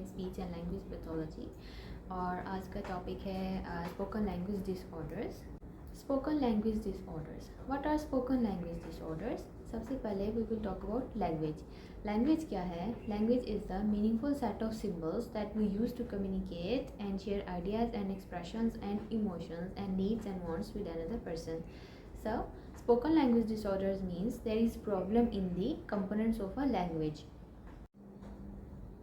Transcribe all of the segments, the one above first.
In speech and language pathology और आज का टॉपिक है spoken language disorders. Spoken language disorders, what are spoken language disorders? सबसे पहले we will talk about language. Language क्या है? Language is the meaningful set of symbols that we use to communicate and share ideas and expressions and emotions and needs and wants with another person. So, spoken language disorders means there is problem in the components of a language.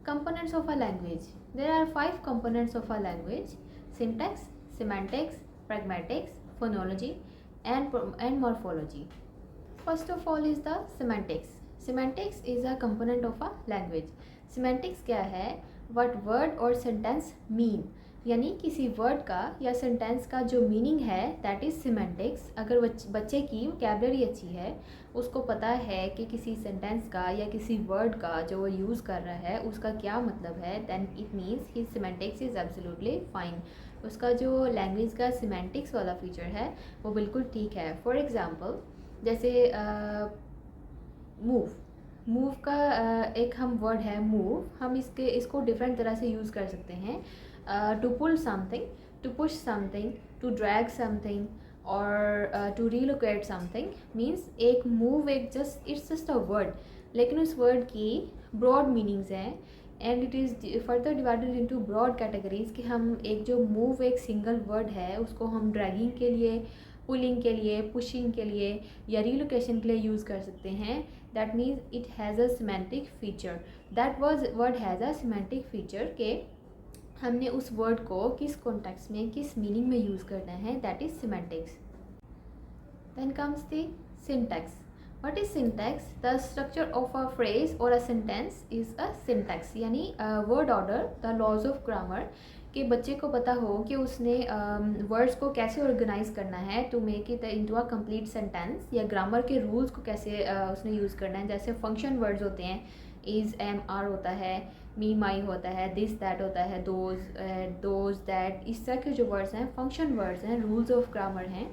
Components of a language. There are 5 components of a language: syntax, semantics, pragmatics, phonology, and morphology. First of all is the semantics. Semantics is a component of a language. Semantics क्या है? What word or sentence mean. यानी किसी word का या sentence का जो meaning है that is semantics. अगर बच्चे की वोकैबुलरी अच्छी है, उसको पता है कि किसी सेंटेंस का या किसी वर्ड का जो वो यूज़ कर रहा है उसका क्या मतलब है, then it means his semantics is absolutely fine. उसका जो लैंग्वेज का सिमेंटिक्स वाला फीचर है वो बिल्कुल ठीक है. फॉर एग्ज़ाम्पल जैसे मूव का एक हम वर्ड है मूव, हम इसको डिफरेंट तरह से यूज़ कर सकते हैं. To pull something, to push something, to drag something or to relocate something means एक move it's just a word, लेकिन उस word की broad meanings हैं and it is further divided into broad categories कि हम एक जो move एक single word है उसको हम dragging के लिए, pulling के लिए, pushing के लिए या relocation के लिए यूज़ कर सकते हैं. That means it has a semantic feature. That word has a semantic feature के हमने उस वर्ड को किस कॉन्टेक्स्ट में किस मीनिंग में यूज़ करना है, that is semantics. Then comes the syntax. What is syntax? The structure of a phrase और a sentence is a syntax. यानी word order, the laws of grammar, कि बच्चे को पता हो कि उसने वर्ड्स को कैसे ऑर्गेनाइज करना है to make it into a complete sentence, या ग्रामर के रूल्स को कैसे उसने यूज़ करना है. जैसे फंक्शन वर्ड्स होते हैं, इज़, एम, आर होता है, मी, माई होता है, दिस, दैट होता है, दोज, दैट, इस तरह के जो वर्ड्स हैं फंक्शन वर्ड्स हैं, रूल्स ऑफ ग्रामर हैं.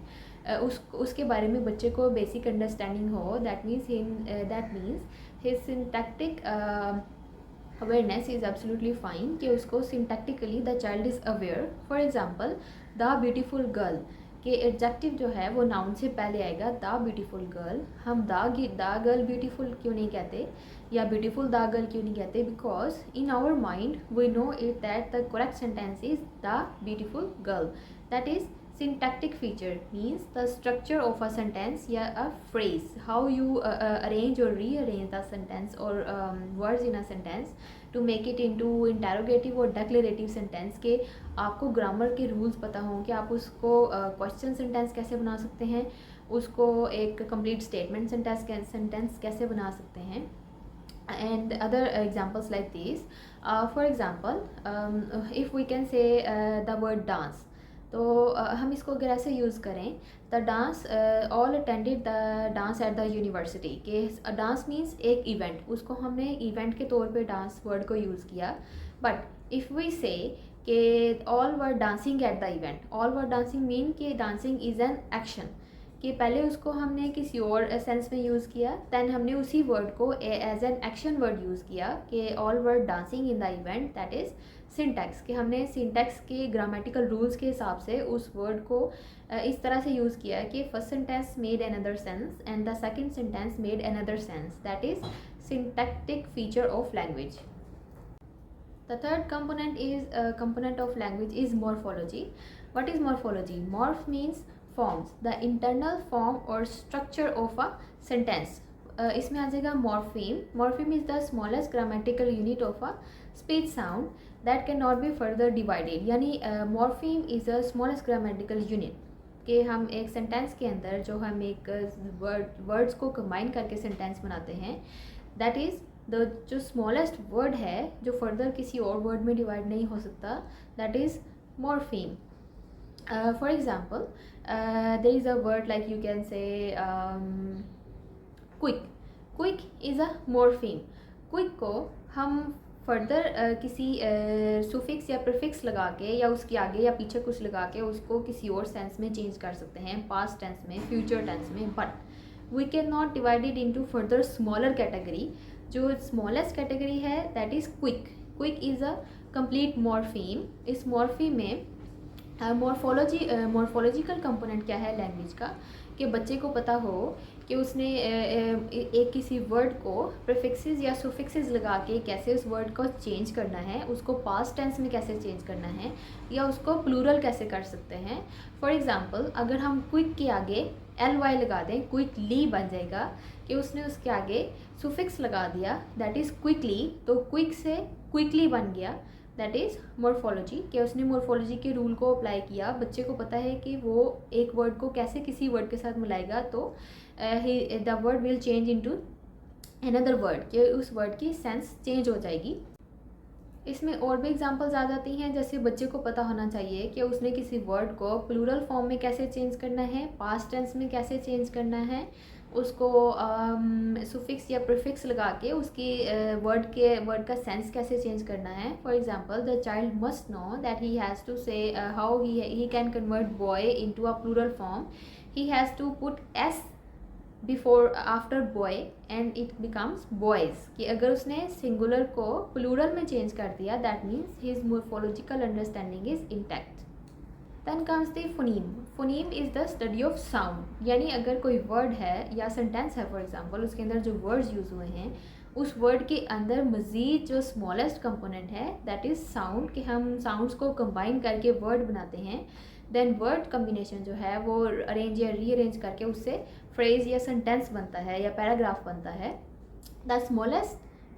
उसके बारे में बच्चे को बेसिक अंडरस्टैंडिंग हो. That means his syntactic awareness is absolutely fine, कि उसको syntactically the child is aware. For example the beautiful girl कि एडजेक्टिव जो है वो नाउन से पहले आएगा. द ब्यूटीफुल गर्ल, हम द गर्ल ब्यूटीफुल क्यों नहीं कहते या ब्यूटीफुल द गर्ल क्यों नहीं कहते? Because in our mind we know it that the correct sentence is the beautiful girl. That is syntactic feature, means the structure of a sentence या a phrase, how you arrange or rearrange the sentence or words in a sentence to make it into interrogative और declarative sentence. के आपको grammar के rules पता हों कि आप उसको क्वेश्चन सेंटेंस कैसे बना सकते हैं, उसको एक कंप्लीट स्टेटमेंट सेंटेंस कैसे बना सकते हैं, and other examples like these. For example, if we can say the word dance, तो हम इसको अगर ऐसे यूज़ करें, the dance, all attended the dance at the university, के डांस मीन्स एक इवेंट, उसको हमने इवेंट के तौर पे डांस वर्ड को यूज़ किया. बट इफ़ वी से कि all were dancing at the event, all were dancing mean कि डांसिंग इज़ एन एक्शन, कि पहले उसको हमने किसी और सेंस में यूज़ किया, दैन हमने उसी वर्ड को as an action word use किया कि all word dancing in the event. That is syntax, कि हमने सिंटैक्स के ग्रामेटिकल रूल्स के हिसाब से उस वर्ड को इस तरह से यूज़ किया कि first sentence made another sense and the second sentence made another sense. That is syntactic feature of language. The third component of language is morphology. What is morphology? Morph means forms, the internal form or structure of a sentence. इसमें आ जाएगा morpheme. Morpheme is the smallest grammatical unit of a speech sound that cannot be further divided. यानी morpheme is the smallest grammatical unit, कि हम एक sentence के अंदर जो हम एक वर्ड्स को कंबाइन करके सेंटेंस बनाते हैं, दैट इज़ जो स्मॉलेस्ट वर्ड है जो फर्दर किसी और वर्ड में डिवाइड नहीं हो सकता, that is morpheme. For example there is a word like you can say quick. Quick is a morpheme. Quick को हम फर्दर किसी सुफिक्स या प्रीफिक्स लगा के या उसके आगे या पीछे कुछ लगा के उसको किसी और सेंस में चेंज कर सकते हैं, पास्ट टेंस में, फ्यूचर टेंस में. But we can not divide it into further smaller category. जो स्मॉलेस्ट कैटेगरी है that is quick, quick is a complete morpheme. इस मॉर्फीम में मॉर्फोलॉजिकल कंपोनेंट क्या है लैंग्वेज का, कि बच्चे को पता हो कि उसने एक किसी वर्ड को प्रीफिक्सेस या सुफिक्सेस लगा के कैसे उस वर्ड को चेंज करना है, उसको पास्ट टेंस में कैसे चेंज करना है, या उसको प्लूरल कैसे कर सकते हैं। फॉर एग्ज़ाम्पल, अगर हम क्विक के आगे ly लगा दें, क्विकली बन जाएगा, कि उसने उसके आगे सुफिक्स लगा दिया दैट इज़ क्विकली, तो क्विक से क्विकली बन गया, दैट इज़ मॉर्फोलॉजी। कि उसने मॉर्फोलॉजी के रूल को अप्लाई किया, बच्चे को पता है कि वो एक वर्ड को कैसे किसी वर्ड के साथ मिलाएगा, तो the word will change into another word, कि उस वर्ड की सेंस चेंज हो जाएगी। इसमें और भी एग्जांपल्स आ जाती हैं, जैसे बच्चे को पता होना चाहिए कि उसने किसी वर्ड को प्लूरल फॉर्म में कैसे चेंज करना है, पास्ट टेंस में कैसे चेंज करना है, उसको सुफिक्स या प्रीफिक्स लगा के उसकी वर्ड का सेंस कैसे चेंज करना है। For example, the child must know that he has to say how he can convert boy into a plural form. He has to put S before after boy and it becomes boys. कि अगर उसने singular को plural में change कर दिया, that means his morphological understanding is intact. Then comes the phoneme. Phoneme is the study of sound, यानी अगर कोई वर्ड है या सेंटेंस है फॉर एग्जांपल, उसके अंदर जो वर्ड्स यूज़ हुए हैं, उस वर्ड के अंदर मज़ीद जो स्मॉलेस्ट कंपोनेंट है दैट इज़ साउंड, कि हम साउंड्स को कंबाइन करके वर्ड बनाते हैं। देन वर्ड कम्बिनेशन जो है वो अरेंज या रीअरेंज करके उससे फ्रेज या सेंटेंस बनता है या पैराग्राफ बनता है। The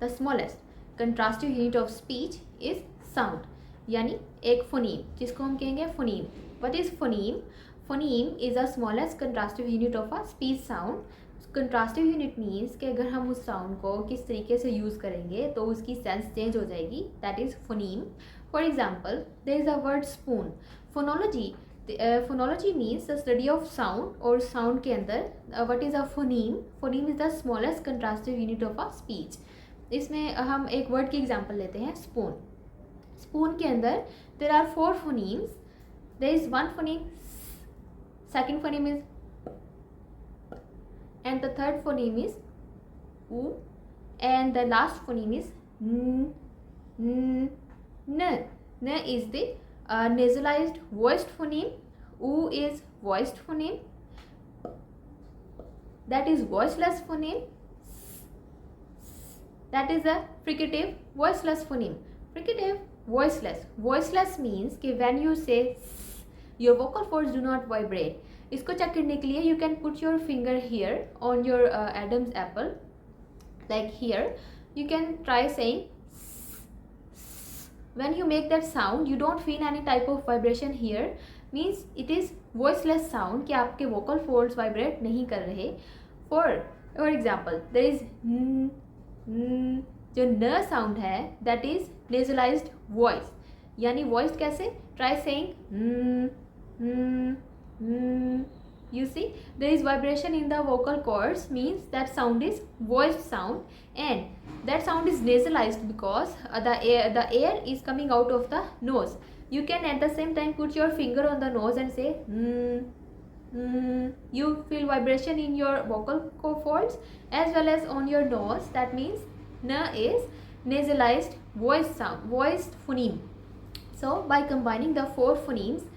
smallest contrastive unit of speech is sound, यानी एक फोनीम, जिसको हम कहेंगे phoneme. What is phoneme? Phoneme is a smallest contrastive unit of a speech sound. Contrastive unit means कि अगर हम उस साउंड को किस तरीके से यूज़ करेंगे तो उसकी सेंस चेंज हो जाएगी, that is phoneme. For example, there is a word spoon. Phonology phonology means the study of sound, और साउंड के अंदर what is a phoneme? Phoneme is the smallest contrastive unit of a speech. इसमें हम एक word की example लेते हैं, spoon. Spoon के अंदर there are 4 phonemes. There is 1 phoneme, second phoneme is and the third phoneme is u, and the last phoneme is n. N is the nasalized voiced phoneme. U is voiced phoneme, that is voiceless phoneme. That is a fricative voiceless phoneme. Fricative voiceless means कि when you say your vocal folds do not vibrate. इसको check करने के लिए you can put your finger here on your Adam's apple, like here. You can try saying when you make that sound you don't feel any type of vibration here, means it is voiceless sound, कि आपके vocal folds vibrate नहीं कर रहे। For example, there is जो न sound है that is nasalized voice, यानी voiced कैसे? Try saying you see, there is vibration in the vocal cords, means that sound is voiced sound, and that sound is nasalized because the air is coming out of the nose. You can at the same time put your finger on the nose and say you feel vibration in your vocal folds as well as on your nose. That means na is nasalized voiced sound, voiced phoneme. So by combining the 4 phonemes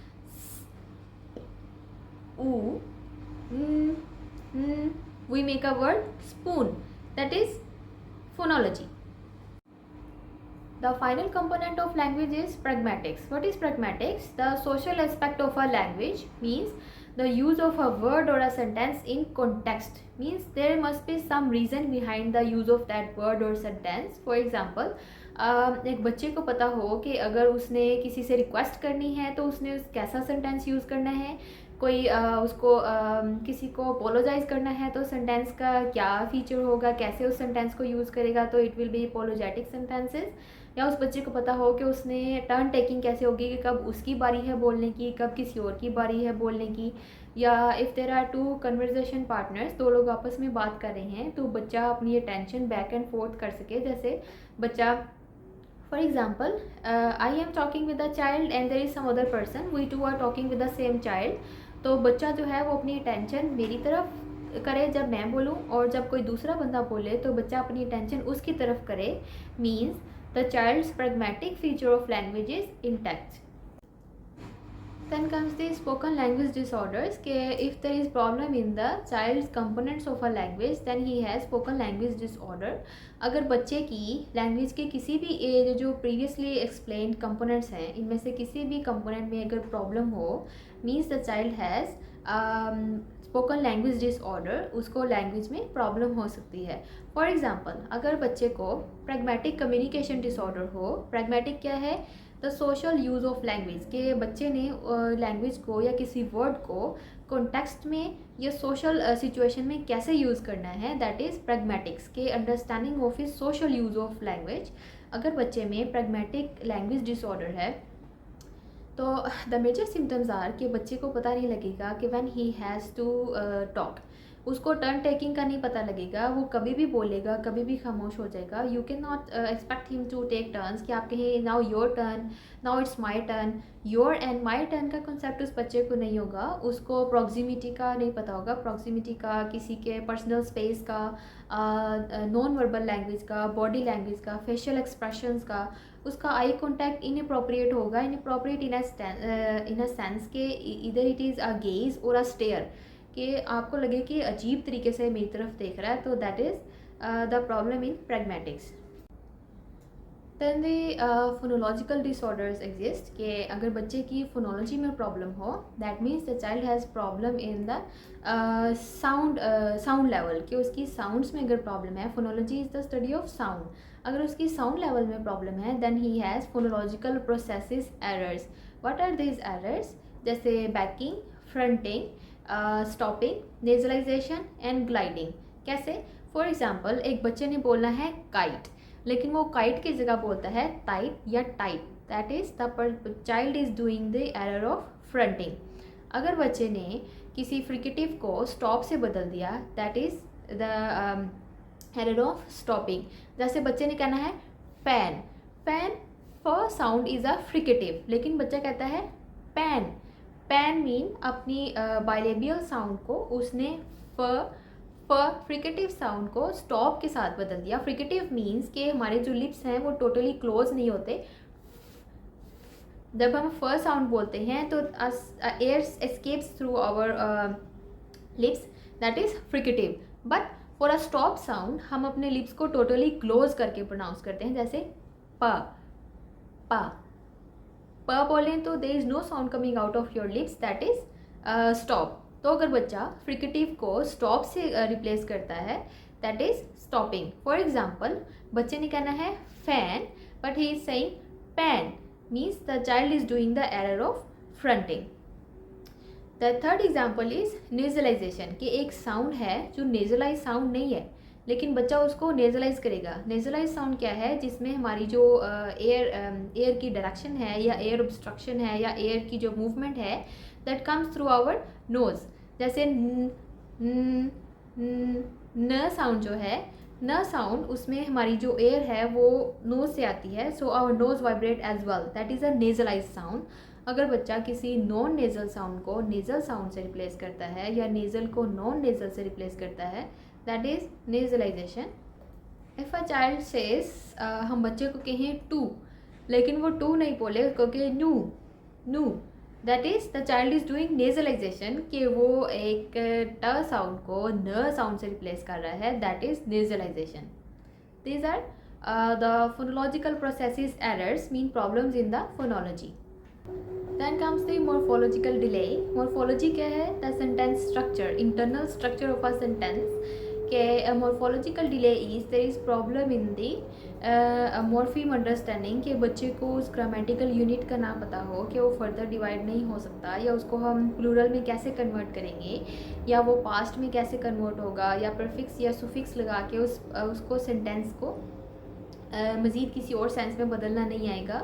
oo, we make a word spoon, that is phonology. The final component of language is pragmatics. What is pragmatics? The social aspect of a language, means the use of a word or a sentence in context, means there must be some reason behind the use of that word or sentence. For example, एक बच्चे को पता हो कि अगर उसने किसी से रिक्वेस्ट करनी है तो उसने कैसा सेंटेंस यूज़ करना है, कोई उसको किसी को अपोलोजाइज़ करना है तो सेंटेंस का क्या फीचर होगा, कैसे उस सेंटेंस को यूज़ करेगा, तो it will be apologetic sentences. या उस बच्चे को पता हो कि उसने टर्न टेकिंग कैसे होगी, कि कब उसकी बारी है बोलने की, कब किसी और की बारी है बोलने की। या if there are 2 conversation partners, 2 लोग आपस में बात कर रहे हैं, तो बच्चा अपनी अटेंशन बैक एंड फोर्थ कर सके। जैसे बच्चा for example, I am talking with a child and there is some other person, we two are talking with the same child. तो बच्चा जो है वो अपनी अटेंशन मेरी तरफ करे जब मैं बोलूँ, और जब कोई दूसरा बंदा बोले तो बच्चा अपनी अटेंशन उसकी तरफ करे। Means The child's pragmatic feature of language is intact. Then comes the spoken language disorders के if there is problem in the child's components of a language then he has spoken language disorder. अगर बच्चे की language के किसी भी जो previously explained components हैं इनमें से किसी भी कंपोनेंट में अगर प्रॉब्लम हो means the child has spoken language disorder, उसको लैंग्वेज में प्रॉब्लम हो सकती है. फॉर एग्जांपल अगर बच्चे को प्रैग्मेटिक कम्युनिकेशन डिसऑर्डर हो, प्रैग्मेटिक क्या है, the social use of language, के बच्चे ने लैंग्वेज को या किसी वर्ड को कॉन्टेक्स्ट में या सोशल सिचुएशन में कैसे यूज़ करना है, दैट इज़ प्रैग्मेटिक्स के understanding of his social use of language. अगर बच्चे में प्रैग्मेटिक लैंग्वेज डिसऑर्डर है तो द मेजर सिम्टम्स आर कि बच्चे को पता नहीं लगेगा कि when he has to talk, उसको टर्न टेकिंग का नहीं पता लगेगा, वो कभी भी बोलेगा कभी भी खामोश हो जाएगा. You can not expect him to take turns कि आप कहें now your turn, now it's my turn. Your and my turn का कंसेप्ट उस बच्चे को नहीं होगा, उसको प्रॉक्सिमिटी का नहीं पता होगा, प्रॉक्सिमिटी का, किसी के पर्सनल स्पेस का, नॉन वर्बल लैंग्वेज का, बॉडी लैंग्वेज का, फेशियल एक्सप्रेशंस का. उसका आई कॉन्टैक्ट इनअप्रोप्रिएट होगा, इनअप्रोप्रिएट इन अ सेंस के इधर इट इज़ अ गेज और अ स्टेयर, कि आपको लगे कि अजीब तरीके से मेरी तरफ देख रहा है, तो that is the problem in pragmatics. Then the phonological disorders exist, कि अगर बच्चे की फोनोलॉजी में प्रॉब्लम हो that means the child has problem in the sound level, कि उसकी साउंड्स में अगर प्रॉब्लम है. Phonology is the study of sound. अगर उसकी साउंड लेवल में प्रॉब्लम है then he has phonological processes errors. What are these errors? जैसे backing, fronting, stopping, nasalization and gliding. कैसे? फॉर एग्जाम्पल एक बच्चे ने बोलना है काइट, लेकिन वो काइट की जगह बोलता है टाइट या tight, that is the child is doing the error of fronting. अगर बच्चे ने किसी फ्रिकेटिव को स्टॉप से बदल दिया that is the error of stopping. जैसे बच्चे ने कहना है fan, fan for sound is a fricative, लेकिन बच्चा कहता है पैन. पैन मीन अपनी बाइलेबियल साउंड को उसने फ्रिकेटिव साउंड को स्टॉप के साथ बदल दिया. फ्रिकेटिव मीन्स कि हमारे जो लिप्स हैं वो टोटली क्लोज नहीं होते. जब हम फर्स्ट साउंड बोलते हैं तो air escapes through our lips, that is fricative. But for a stop sound हम अपने लिप्स को टोटली क्लोज करके प्रोनाउंस करते हैं. जैसे प, पा, प बोलें तो there is no sound coming out of your lips, that is stop. तो अगर बच्चा फ्रिकेटिव को स्टॉप से रिप्लेस करता है that is stopping. For example बच्चे ने कहना है fan but he is saying pan, means the child is doing the error of fronting. The third example is nasalization, कि एक साउंड है जो नेजलाइज साउंड नहीं है लेकिन बच्चा उसको नेजलाइज करेगा. नेजलाइज साउंड क्या है? जिसमें हमारी जो एयर की डायरेक्शन है या एयर ऑब्स्ट्रक्शन है या एयर की जो मूवमेंट है that comes through our nose. जैसे न साउंड जो है, न साउंड उसमें हमारी जो एयर है वो नोज से आती है, so our nose vibrate as well, that is a nasalize sound. अगर बच्चा किसी नॉन नेजल साउंड को नेजल साउंड से रिप्लेस करता है या नेजल को नॉन नेजल से रिप्लेस करता है that is nasalization. If a child says, हम बच्चे को कहें टू लेकिन वो टू नहीं बोले, उसको कहे नू, नू, that is the child is doing nasalization, कि वो एक ट साउंड को न साउंड से रिप्लेस कर रहा है, that is nasalization. These are the phonological processes errors mean problems in the phonology. Then comes the morphological delay. Morphology क्या है? The sentence structure, internal structure of a sentence. के morphological delay is there is problem in the morpheme understanding, कि बच्चे को उस grammatical unit का ना पता हो कि वो further divide नहीं हो सकता, या उसको हम plural में कैसे convert करेंगे, या वो past में कैसे convert होगा, या prefix या suffix लगा के उसको sentence को मज़ीद किसी और सेंस में बदलना नहीं आएगा,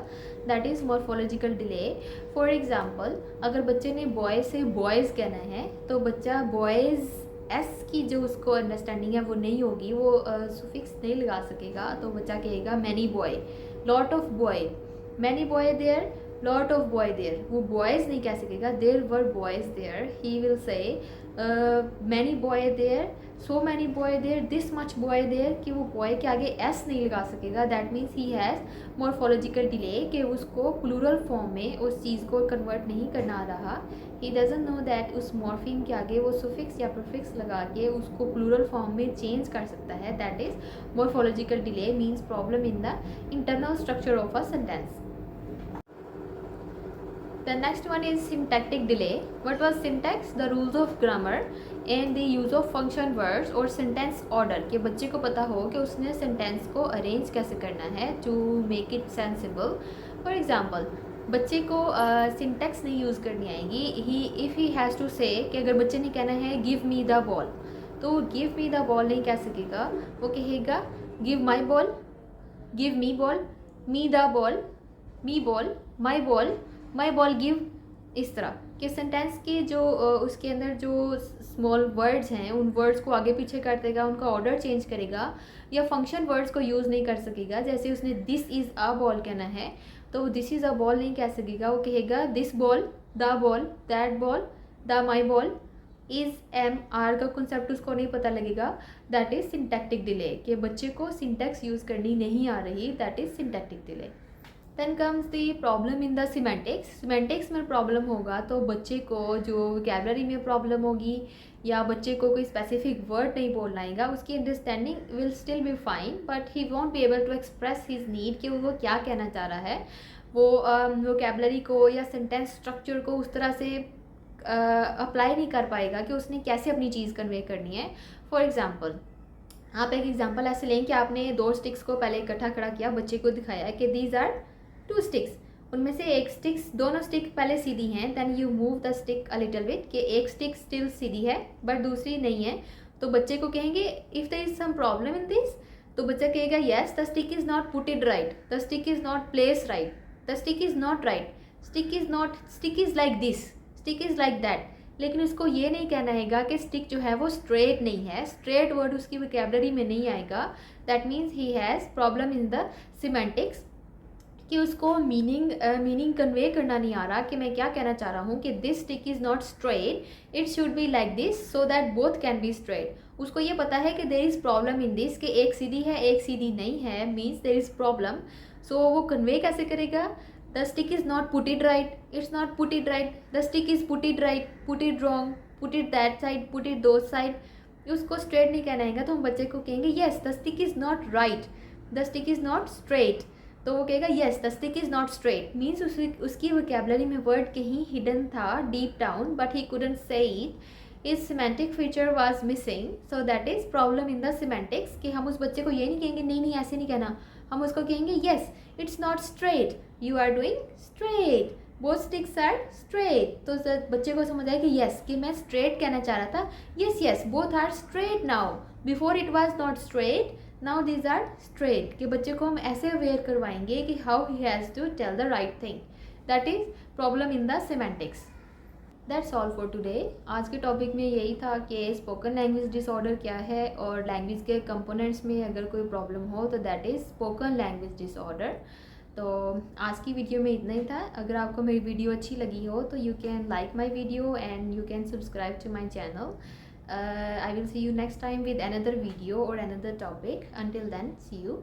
that is morphological delay. For example अगर बच्चे ने बॉय से बॉयज़ कहना है तो बच्चा बॉयज़ एस की जो उसको अंडरस्टैंडिंग है वो नहीं होगी, वो सुफिक्स नहीं लगा सकेगा, तो बच्चा कहेगा many boy, lot of boy, many boy there, lot of boy there, वो बॉयज़ नहीं कह सकेगा, there were boys there, he will say many boy there, so many boy there, this much boy there, कि वो boy के आगे s नहीं लगा सकेगा। That means he has morphological delay, कि उसको प्लूरल फॉर्म में उस चीज़ को कन्वर्ट नहीं करना रहा। ही डजंट नो दैट उस मॉर्फिम के आगे वो सुफिक्स या प्रीफिक्स लगा के उसको प्लूरल फॉर्म में चेंज कर सकता है। That is morphological delay means problem in the internal structure of a sentence. The next one is syntactic delay. What was syntax? The rules of grammar and the use of function words और sentence order, कि बच्चे को पता हो कि उसने sentence को arrange कैसे करना है to make it sensible. For example, बच्चे को syntax नहीं यूज़ करनी आएगी. If he has to say, कि अगर बच्चे ने कहना है give me the ball, तो give me the ball नहीं कह सकेगा, वो कहेगा give my ball, give me ball, me the ball, me ball, my ball, my ball give. इस तरह के सेंटेंस के जो उसके अंदर जो स्मॉल वर्ड्स हैं उन वर्ड्स को आगे पीछे कर देगा, उनका ऑर्डर चेंज करेगा, या फंक्शन वर्ड्स को यूज़ नहीं कर सकेगा. जैसे उसने दिस इज़ अ बॉल कहना है तो दिस इज़ अ बॉल नहीं कह सकेगा, वो कहेगा this ball, the ball, that ball, the my ball, is am are का कंसेप्ट उसको नहीं पता लगेगा. दैट इज़ सिंटैक्टिक डिले, कि बच्चे को सिंटैक्स यूज़ करनी नहीं आ रही. That is syntactic delay. Then comes the problem in the semantics. Semantics में प्रॉब्लम होगा तो बच्चे को जो वोकैबुलरी में प्रॉब्लम होगी या बच्चे को कोई स्पेसिफिक वर्ड नहीं बोलना आएगा, उसकी understanding will still be fine but he won't be able to express his need कि वो क्या कहना चाह रहा है. वो वोकैबुलरी को या सेंटेंस स्ट्रक्चर को उस तरह से अप्लाई नहीं कर पाएगा कि उसने कैसे अपनी चीज़ कन्वे करनी है. फॉर एग्जाम्पल, आप एक एग्जाम्पल ऐसे लें कि आपने 2 स्टिक्स को पहले इकट्ठा खड़ा किया, बच्चे को दिखाया कि दीज आर 2 स्टिक्स. उनमें से एक स्टिक्स, दोनों स्टिक पहले सीधी हैं. Then you move the stick a little bit, कि एक स्टिक स्टिल सीधी है बट दूसरी नहीं है. तो बच्चे को कहेंगे if there is some problem in this, तो बच्चा कहेगा yes the stick is not putted right, the stick is not place right, the stick is not right, stick is like this, stick is like that. लेकिन उसको ये नहीं कहना हैगा कि स्टिक जो है वो स्ट्रेट नहीं है. स्ट्रेट वर्ड उसकी वोकैबुलरी में नहीं आएगा. That means he has problem in the semantics, कि उसको मीनिंग कन्वे करना नहीं आ रहा कि मैं क्या कहना चाह रहा हूँ कि this stick is not straight, it should be like this so that both can be straight. उसको ये पता है कि there is problem in this, कि एक सीधी है एक सीधी नहीं है, मीन्स देर इज़ प्रॉब्लम. सो वो कन्वे कैसे करेगा? The stick is not putted right, it's not putted right, the stick is putted right, putted wrong, putted that side, putted दो साइड. उसको स्ट्रेट नहीं कहना आएगा तो हम बच्चे को कहेंगे yes the stick is not right, the stick is not straight. तो वो कहेगा yes the stick is not straight, means उसकी वोकैबुलरी में वर्ड कहीं हिडन था deep down but he couldn't say it. Is semantic feature was missing, so that is problem in the semantics. कि हम उस बच्चे को ये नहीं कहेंगे नहीं नहीं ऐसे नहीं कहना, हम उसको कहेंगे yes it's not straight, you are doing straight, both sticks are straight. तो बच्चे को समझ आए कि येस कि मैं स्ट्रेट कहना चाह रहा था. Yes yes both are straight now, before it was not straight, now these are straight. कि बच्चे को हम ऐसे अवेयर करवाएंगे कि how he has to tell the right thing. That is problem in the semantics. That's all for today. आज के topic में यही था कि स्पोकन लैंग्वेज डिसऑर्डर क्या है और लैंग्वेज के कंपोनेंट्स में अगर कोई प्रॉब्लम हो तो that is spoken language disorder. तो आज की वीडियो में इतना ही था. अगर आपको मेरी वीडियो अच्छी लगी हो तो you can like my video and you can subscribe to my channel. I will see you next time with another video or another topic. Until then, see you.